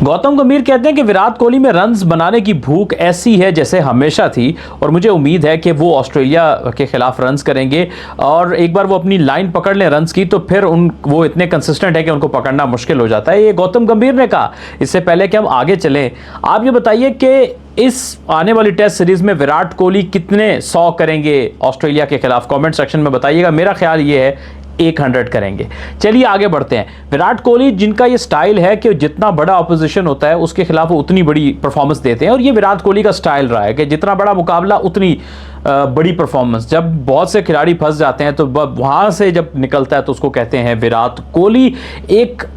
गौतम गंभीर कहते हैं कि विराट कोहली में रन्स बनाने की भूख ऐसी है जैसे हमेशा थी और मुझे उम्मीद है कि वो ऑस्ट्रेलिया के खिलाफ रन्स करेंगे और एक बार वो अपनी लाइन पकड़ लें रन्स की तो फिर वो इतने कंसिस्टेंट है कि उनको पकड़ना मुश्किल हो जाता है। ये गौतम गंभीर ने कहा। इससे पहले कि हम आगे चलें, आप ये बताइए कि इस आने वाली टेस्ट सीरीज में विराट कोहली कितने 100 करेंगे ऑस्ट्रेलिया के खिलाफ? कमेंट सेक्शन में बताइएगा। मेरा ख्याल ये है 100 करेंगे। चलिए आगे बढ़ते हैं। विराट कोहली जिनका ये स्टाइल है कि जितना बड़ा ऑपोजिशन होता है उसके खिलाफ वो उतनी बड़ी परफॉर्मेंस देते हैं और ये विराट कोहली का स्टाइल रहा है कि जितना बड़ा मुकाबला उतनी बड़ी परफॉर्मेंस। जब बहुत से खिलाड़ी फंस जाते हैं तो वहां से जब निकलता है तो उसको कहते हैं विराट कोहली। एक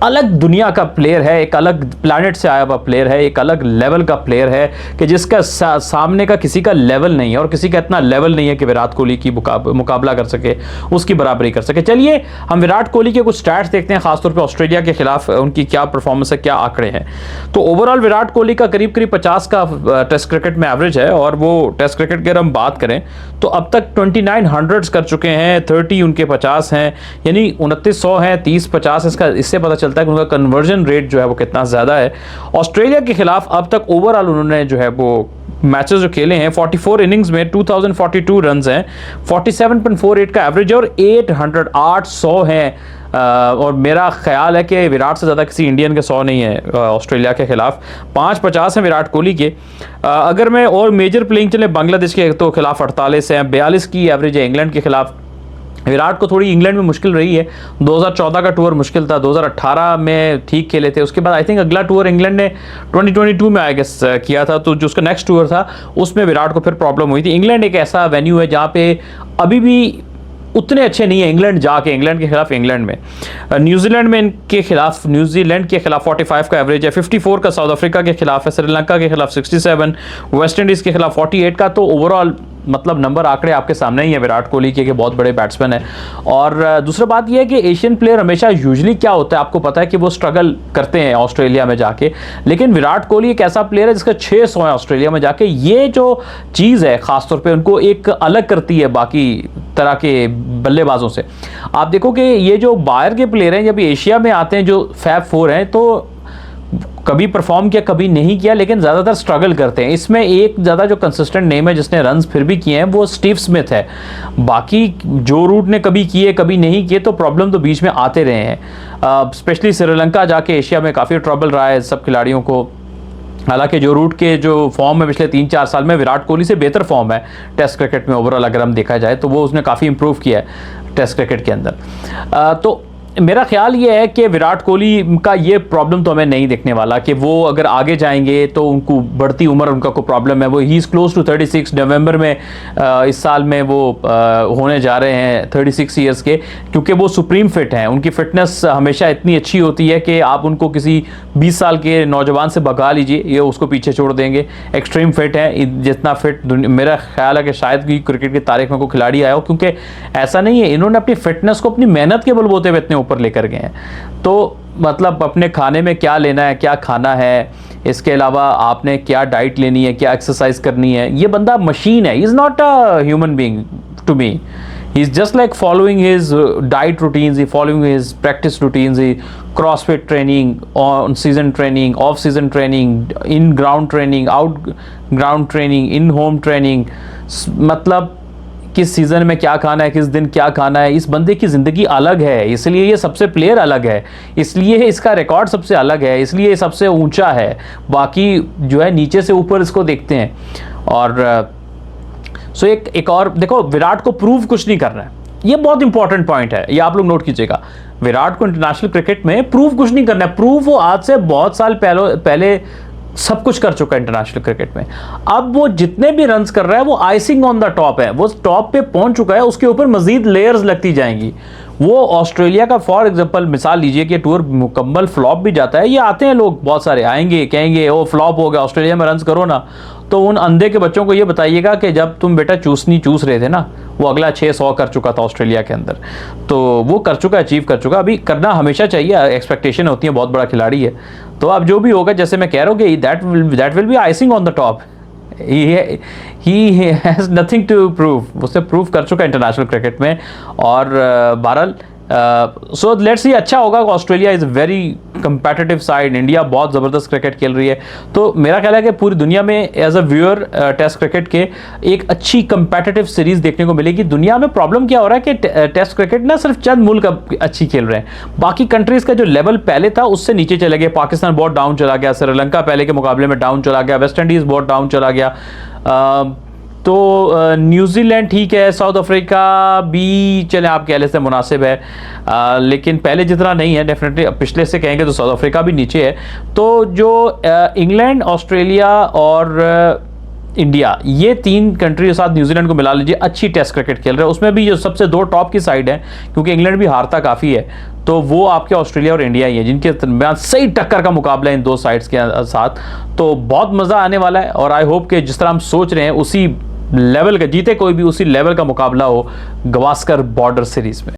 अलग दुनिया का प्लेयर है, एक अलग प्लैनेट से आया हुआ प्लेयर है, एक अलग लेवल का प्लेयर है कि जिसका सामने का किसी का लेवल नहीं है और किसी का इतना लेवल नहीं है कि विराट कोहली की मुकाबला कर सके, उसकी बराबरी कर सके। चलिए हम विराट कोहली के कुछ स्टैट्स देखते हैं, खासतौर पे ऑस्ट्रेलिया के खिलाफ उनकी क्या परफॉर्मेंस है, क्या आंकड़े हैं। तो ओवरऑल विराट कोहली का करीब 50 का टेस्ट क्रिकेट में एवरेज है और वो टेस्ट क्रिकेट की अगर हम बात करें तो अब तक 2900 कर चुके हैं, 30 उनके 50 हैं, यानी 2900 हैं, 30-50। इससे पता चलता है कि उनका कन्वर्जन रेट जो है वो कितना ज्यादा है। ऑस्ट्रेलिया के खिलाफ अब तक ओवरऑल उन्होंने जो है वो मैचेस जो खेले हैं 44 इनिंग्स में 2042 रन्स हैं, 47.48 का एवरेज और 800 हैं। और मेरा ख्याल है कि विराट से ज़्यादा किसी इंडियन के 100 नहीं है ऑस्ट्रेलिया के खिलाफ। 550 हैं विराट कोहली के। अगर मैं और मेजर प्लेइंग चले बांग्लादेश के तो खिलाफ 48 हैं, 42 की एवरेज है इंग्लैंड के खिलाफ। विराट को थोड़ी इंग्लैंड में मुश्किल रही है, 2014 का टूर मुश्किल था, 2018 में ठीक खेले थे, उसके बाद आई थिंक अगला टूर इंग्लैंड ने 2022 में आई गेस किया था, तो जो उसका नेक्स्ट टूर था उसमें विराट को फिर प्रॉब्लम हुई थी। इंग्लैंड एक ऐसा वेन्यू है जहाँ पे अभी भी उतने अच्छे नहीं है इंग्लैंड जाके, इंग्लैंड के खिलाफ इंग्लैंड में। न्यूजीलैंड में इनके खिलाफ, न्यूजीलैंड के खिलाफ 45 का एवरेज है, 54 का साउथ अफ्रीका के खिलाफ है, श्रीलंका के खिलाफ 67, वेस्ट इंडीज़ के खिलाफ 48 का। तो ओवरऑल मतलब नंबर आंकड़े आपके सामने ही है विराट कोहली के बहुत बड़े बैट्समैन है। और दूसरा बात यह है कि एशियन प्लेयर हमेशा यूजुअली क्या होता है आपको पता है कि वो स्ट्रगल करते हैं ऑस्ट्रेलिया में जाके, लेकिन विराट कोहली एक ऐसा प्लेयर है जिसका 600 है ऑस्ट्रेलिया में जाके। ये जो चीज़ है खासतौर पे उनको एक अलग करती है बाकी तरह के बल्लेबाजों से। आप देखो कि ये जो बाहर के प्लेयर हैं जब एशिया में आते हैं, जो फैब 4 हैं, तो कभी परफॉर्म किया कभी नहीं किया, लेकिन ज़्यादातर स्ट्रगल करते हैं। इसमें एक ज़्यादा जो कंसिस्टेंट नेम है जिसने रन्स फिर भी किए हैं वो स्टीव स्मिथ है। बाकी जो रूट ने कभी किए कभी नहीं किए तो प्रॉब्लम तो बीच में आते रहे हैं। स्पेशली श्रीलंका जाके एशिया में काफ़ी ट्रबल रहा है सब खिलाड़ियों को। हालांकि जो रूट के जो फॉर्म है पिछले 3-4 साल में विराट कोहली से बेहतर फॉर्म है टेस्ट क्रिकेट में ओवरऑल अगर हम देखा जाए तो वो उसने काफ़ी इंप्रूव किया है टेस्ट क्रिकेट के अंदर। तो मेरा ख्याल ये है कि विराट कोहली का ये प्रॉब्लम तो हमें नहीं देखने वाला कि वो अगर आगे जाएंगे तो उनको बढ़ती उम्र उनका कोई प्रॉब्लम है। वो ही इज़ क्लोज टू 36 नवंबर में इस साल में वो होने जा रहे हैं 36 ईयर्स के, क्योंकि वो सुप्रीम फिट हैं। उनकी फिटनेस हमेशा इतनी अच्छी होती है कि आप उनको किसी 20 साल के नौजवान से भगा लीजिए ये उसको पीछे छोड़ देंगे। एक्सट्रीम फिट है, जितना फिट मेरा ख्याल है कि शायद कोई क्रिकेट की तारीख में कोई खिलाड़ी आया हो, क्योंकि ऐसा नहीं है, इन्होंने अपनी फिटनेस को अपनी मेहनत के बलबूते पे इतने ऊपर लेकर गए हैं। तो मतलब अपने खाने में क्या लेना है, क्या खाना है, इसके अलावा आपने क्या डाइट लेनी है, क्या एक्सरसाइज करनी है, ये बंदा मशीन है। He is not a human being to me. He is just like following his diet routines, he following his practice routines, he crossfit training, on season training, off season training, in ground training, out ground training, in home training. मतलब किस season में क्या खाना है, किस दिन क्या खाना है, इस बंदे की ज़िंदगी अलग है, इसलिए ये सबसे प्लेयर अलग है, इसलिए इसका रिकॉर्ड सबसे अलग है, इसलिए सबसे ऊंचा है। बाकी जो है नीचे से ऊपर इसको देखते हैं। और सो एक और देखो, विराट को प्रूव कुछ नहीं करना है, ये बहुत इंपॉर्टेंट पॉइंट है, ये आप लोग नोट कीजिएगा। विराट को इंटरनेशनल क्रिकेट में प्रूव कुछ नहीं करना है। प्रूव वो आज से बहुत साल पहले सब कुछ कर चुका है इंटरनेशनल क्रिकेट में। अब वो जितने भी रन्स कर रहा है वो आइसिंग ऑन द टॉप है, वो टॉप पे पहुंच चुका है, उसके ऊपर मजीद लेयर्स लगती जाएंगी। वो ऑस्ट्रेलिया का फॉर एग्जांपल मिसाल लीजिए कि टूर मुकम्मल फ्लॉप भी जाता है, ये आते हैं लोग बहुत सारे आएंगे कहेंगे वो फ्लॉप हो गया, ऑस्ट्रेलिया में रन्स करो ना। तो उन अंधे के बच्चों को ये बताइएगा कि जब तुम बेटा चूसनी चूस रहे थे ना, वो अगला 600 कर चुका था ऑस्ट्रेलिया के अंदर, तो वो कर चुका, अचीव कर चुका। अभी करना हमेशा चाहिए, एक्सपेक्टेशन होती है, बहुत बड़ा खिलाड़ी है। तो अब जो भी होगा, जैसे मैं कह रहा हूँ कि that will be icing on the top. He has nothing to prove, उससे प्रूव कर चुका है इंटरनेशनल क्रिकेट में। और बहरहाल सो लेट्स सी, अच्छा होगा। Australia is very competitive side, India बहुत ज़बरदस्त क्रिकेट खेल रही है। तो मेरा ख्याल है कि पूरी दुनिया में as a viewer test cricket के एक अच्छी कंपेटिटिव सीरीज़ देखने को मिलेगी। दुनिया में प्रॉब्लम क्या हो रहा है कि टेस्ट क्रिकेट ना सिर्फ चंद मुल्क अच्छी खेल रहे हैं, बाकी कंट्रीज़ का जो लेवल पहले था उससे नीचे चले गए। पाकिस्तान बहुत डाउन चला गया, श्रीलंका पहले के मुकाबले में डाउन चला गया, वेस्ट इंडीज़ बहुत डाउन चला गया। तो न्यूजीलैंड ठीक है, साउथ अफ्रीका भी चले आप कह लेते हैं मुनासिब है, लेकिन पहले जितना नहीं है डेफिनेटली। पिछले से कहेंगे तो साउथ अफ्रीका भी नीचे है। तो जो इंग्लैंड, ऑस्ट्रेलिया और इंडिया, ये तीन कंट्री के साथ न्यूजीलैंड को मिला लीजिए, अच्छी टेस्ट क्रिकेट खेल रहे हैं। उसमें भी जो सबसे दो टॉप की साइड है, क्योंकि इंग्लैंड भी हारता काफ़ी है, तो वो आपके ऑस्ट्रेलिया और इंडिया ही है जिनके दरमियान सही टक्कर का मुकाबला है इन दो साइड्स के साथ। तो बहुत मज़ा आने वाला है और आई होप कि जिस तरह हम सोच रहे हैं उसी लेवल का, जीते कोई भी, उसी लेवल का मुकाबला हो गवास्कर बॉर्डर सीरीज़ में।